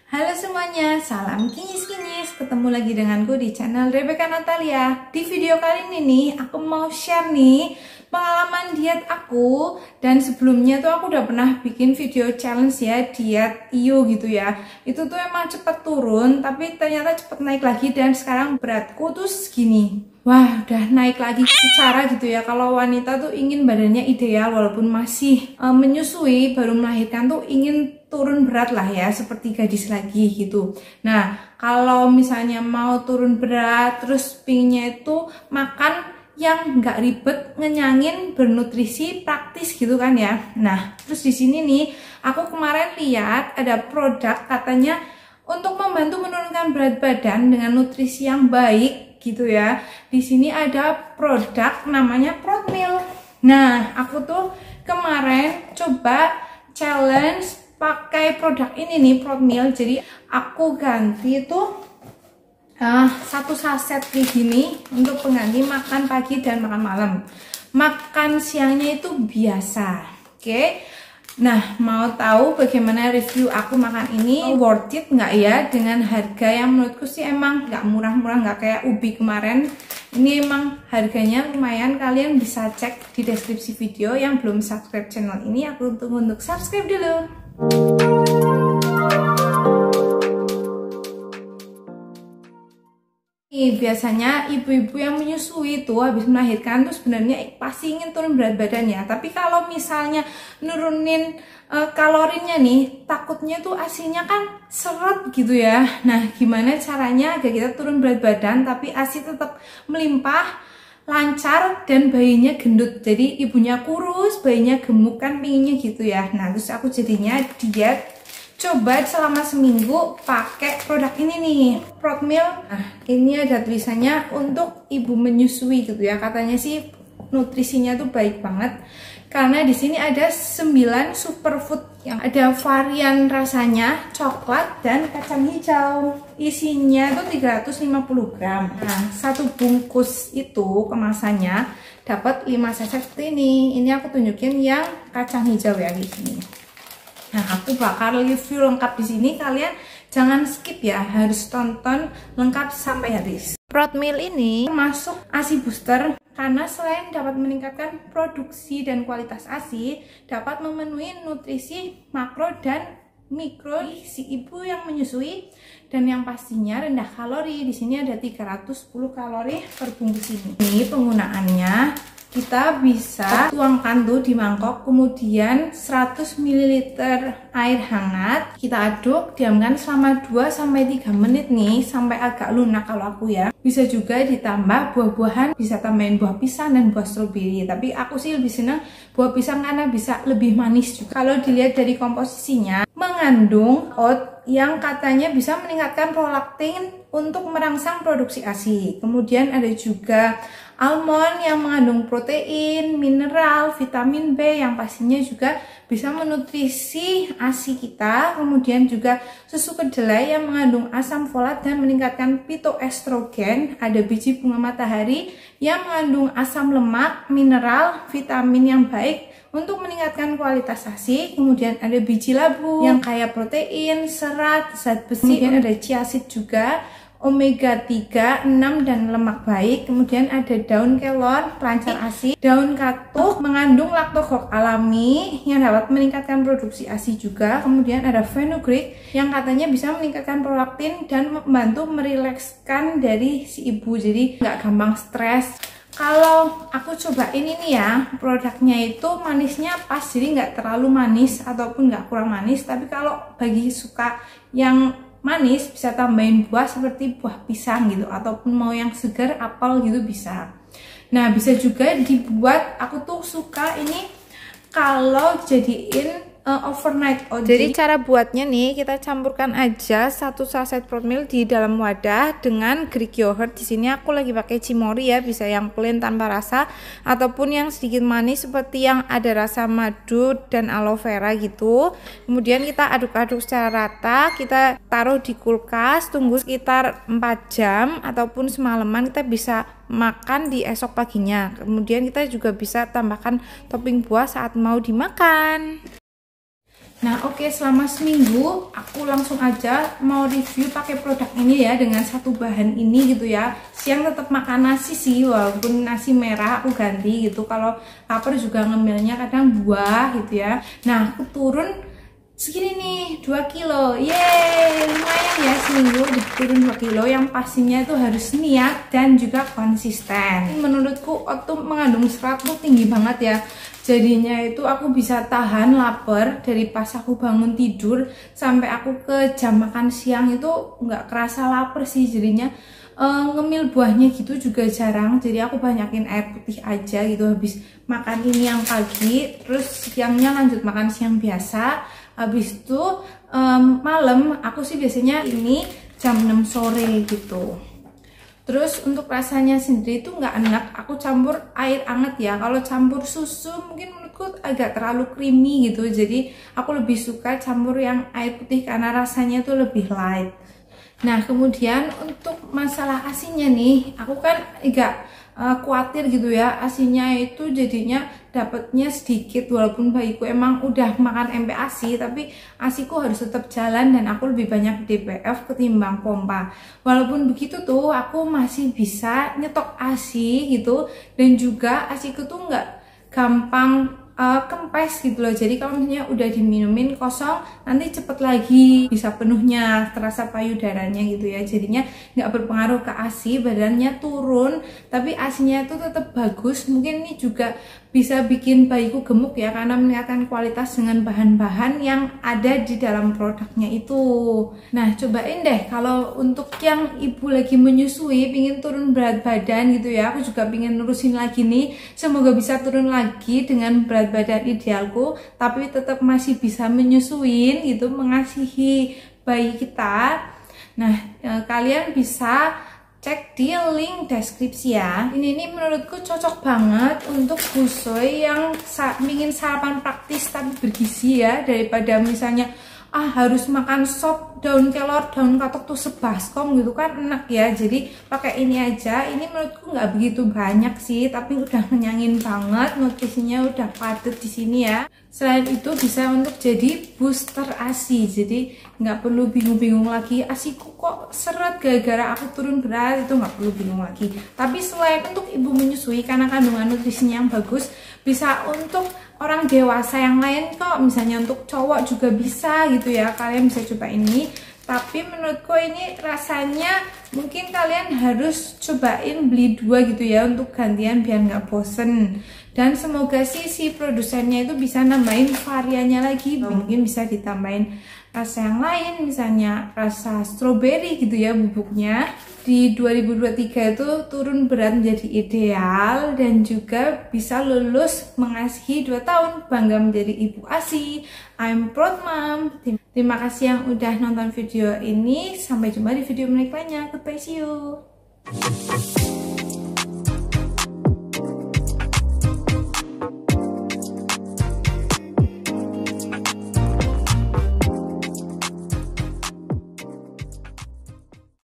Halo semuanya, salam kinyis-kinyis. Ketemu lagi denganku di channel Rebecca Natalia. Di video kali ini nih, aku mau share nih pengalaman diet aku. Dan sebelumnya tuh aku udah pernah bikin video challenge ya, diet iyo gitu ya. Itu tuh emang cepet turun, tapi ternyata cepet naik lagi. Dan sekarang beratku tuh segini. Wah, udah naik lagi secara gitu ya. Kalau wanita tuh ingin badannya ideal walaupun masih menyusui, baru melahirkan tuh ingin turun berat lah ya, seperti gadis lagi gitu. Nah, kalau misalnya mau turun berat, terus pinginnya itu makan yang nggak ribet, ngenyangin, bernutrisi, praktis gitu kan ya. Nah, terus di sini nih, aku kemarin lihat ada produk katanya untuk membantu menurunkan berat badan dengan nutrisi yang baik gitu ya. Di sini ada produk namanya Protmeal. Nah, aku tuh kemarin coba challenge pakai produk ini nih, Protmeal. Jadi aku ganti tuh satu saset kayak gini untuk pengganti makan pagi dan makan malam. Makan siangnya itu biasa. Oke. Nah, mau tahu bagaimana review aku makan ini, worth it nggak ya dengan harga yang menurutku sih emang nggak murah-murah, nggak kayak ubi kemarin. Ini emang harganya lumayan, kalian bisa cek di deskripsi video. Yang belum subscribe channel ini, aku tunggu untuk subscribe dulu. Biasanya ibu-ibu yang menyusui itu habis melahirkan tuh sebenarnya pasti ingin turun berat badannya. Tapi kalau misalnya nurunin kalorinya nih, takutnya tuh asinya kan seret gitu ya. Nah, gimana caranya agar kita turun berat badan tapi asi tetap melimpah, lancar, dan bayinya gendut. Jadi ibunya kurus, bayinya gemuk, kan pinginnya gitu ya. Nah, terus aku jadinya diet, coba selama seminggu pakai produk ini nih, Protmeal. Nah, ini ada tulisannya untuk ibu menyusui gitu ya. Katanya sih nutrisinya tuh baik banget. Karena di sini ada 9 superfood yang ada varian rasanya coklat dan kacang hijau. Isinya tuh 350 gram. Nah, satu bungkus itu kemasannya dapat 5 saset seperti ini. Ini aku tunjukin yang kacang hijau ya di sini. Nah, aku bakal review lengkap di sini. Kalian jangan skip ya, harus tonton lengkap sampai habis. Protmeal ini masuk ASI booster karena selain dapat meningkatkan produksi dan kualitas ASI, dapat memenuhi nutrisi makro dan mikro si ibu yang menyusui, dan yang pastinya rendah kalori. Di sini ada 310 kalori per bungkus ini. Ini penggunaannya, kita bisa tuangkan tuh di mangkok, kemudian 100 ml air hangat, kita aduk, diamkan selama 2-3 menit nih sampai agak lunak kalau aku ya. Bisa juga ditambah buah-buahan, bisa tambahin buah pisang dan buah stroberi, tapi aku sih lebih senang buah pisang karena bisa lebih manis juga. Kalau dilihat dari komposisinya, mengandung oat yang katanya bisa meningkatkan prolaktin untuk merangsang produksi ASI. Kemudian ada juga almond yang mengandung protein, mineral, vitamin B yang pastinya juga bisa menutrisi ASI kita. Kemudian juga susu kedelai yang mengandung asam folat dan meningkatkan pitoestrogen. Ada biji bunga matahari yang mengandung asam lemak, mineral, vitamin yang baik untuk meningkatkan kualitas ASI. Kemudian ada biji labu yang kaya protein, serat, zat besi. Kemudian ada chia seed juga, omega 3, 6, dan lemak baik. Kemudian ada daun kelor, pelancar ASI. Daun katuk mengandung laktogok alami yang dapat meningkatkan produksi ASI juga. Kemudian ada fenugreek yang katanya bisa meningkatkan prolaktin dan membantu merilekskan dari si ibu, jadi nggak gampang stres. Kalau aku coba ini nih ya, produknya itu manisnya pas, jadi nggak terlalu manis ataupun nggak kurang manis. Tapi kalau bagi suka yang manis, bisa tambahin buah seperti buah pisang gitu, ataupun mau yang segar apel gitu bisa. Nah, bisa juga dibuat, aku tuh suka ini kalau jadiin overnight oat. Jadi cara buatnya nih, kita campurkan aja satu saset Protmeal di dalam wadah dengan Greek yogurt. Di sini aku lagi pakai Cimory ya, bisa yang plain tanpa rasa ataupun yang sedikit manis seperti yang ada rasa madu dan aloe vera gitu. Kemudian kita aduk-aduk secara rata, kita taruh di kulkas, tunggu sekitar 4 jam ataupun semalaman. Kita bisa makan di esok paginya. Kemudian kita juga bisa tambahkan topping buah saat mau dimakan. Nah oke, selama seminggu aku langsung aja mau review pakai produk ini ya, dengan satu bahan ini gitu ya. Siang tetap makan nasi sih, walaupun nasi merah aku ganti gitu. Kalau lapar juga ngemilnya kadang buah gitu ya. Nah aku turun segini nih, 2 kilo. Yeay, lumayan ya, seminggu turun 2 kilo. Yang pastinya itu harus niat dan juga konsisten. Menurutku oat mengandung serat tuh tinggi banget ya. Jadinya itu aku bisa tahan lapar dari pas aku bangun tidur sampai aku ke jam makan siang itu nggak kerasa lapar sih. Jadinya ngemil buahnya gitu juga jarang. Jadi aku banyakin air putih aja gitu habis makan ini yang pagi. Terus siangnya lanjut makan siang biasa. Habis itu malam aku sih biasanya ini jam 6 sore gitu. Terus untuk rasanya sendiri itu nggak enak, aku campur air hangat ya. Kalau campur susu mungkin menurutku agak terlalu creamy gitu. Jadi aku lebih suka campur yang air putih karena rasanya tuh lebih light. Nah kemudian untuk masalah asinnya nih, aku kan agak khawatir gitu ya, asinnya itu jadinya dapatnya sedikit. Walaupun bayiku emang udah makan MPASI, tapi ASIku harus tetap jalan dan aku lebih banyak DPF ketimbang pompa. Walaupun begitu tuh aku masih bisa nyetok ASI gitu, dan juga ASIku tuh nggak gampang kempes gitu loh. Jadi kalau misalnya udah diminumin kosong, nanti cepet lagi bisa penuhnya, terasa payudaranya gitu ya. Jadinya nggak berpengaruh ke ASI, badannya turun tapi ASInya itu tetap bagus. Mungkin ini juga bisa bikin bayiku gemuk ya, karena meningkatkan kualitas dengan bahan-bahan yang ada di dalam produknya itu. Nah cobain deh kalau untuk yang ibu lagi menyusui, pingin turun berat badan gitu ya. Aku juga pingin nurusin lagi nih, semoga bisa turun lagi dengan berat badan idealku, tapi tetap masih bisa menyusuin gitu, mengasihi bayi kita. Nah kalian bisa cek di link deskripsi ya. Ini menurutku cocok banget untuk busoi yang ingin sarapan praktis tapi bergizi ya, daripada misalnya harus makan sop daun kelor, daun katok tuh sebaskom gitu kan enak ya. Jadi pakai ini aja. Ini menurutku nggak begitu banyak sih, tapi udah kenyangin banget, nutrisinya udah padat di sini ya. Selain itu bisa untuk jadi booster ASI, jadi nggak perlu bingung-bingung lagi ASIku kok seret gara-gara aku turun berat, itu nggak perlu bingung lagi. Tapi selain untuk ibu menyusui karena kandungan nutrisinya yang bagus, bisa untuk orang dewasa yang lain kok, misalnya untuk cowok juga bisa gitu ya. Kalian bisa coba ini, tapi menurutku ini rasanya mungkin kalian harus cobain beli 2 gitu ya, untuk gantian biar nggak bosen. Dan semoga sih si produsennya itu bisa nambahin variannya lagi, mungkin bisa ditambahin rasa yang lain, misalnya rasa strawberry gitu ya bubuknya. Di 2023 itu turun berat menjadi ideal dan juga bisa lulus mengasihi 2 tahun, bangga menjadi ibu ASI. I'm proud mom. Terima kasih yang udah nonton video ini, sampai jumpa di video menarik lainnya. Goodbye, see you.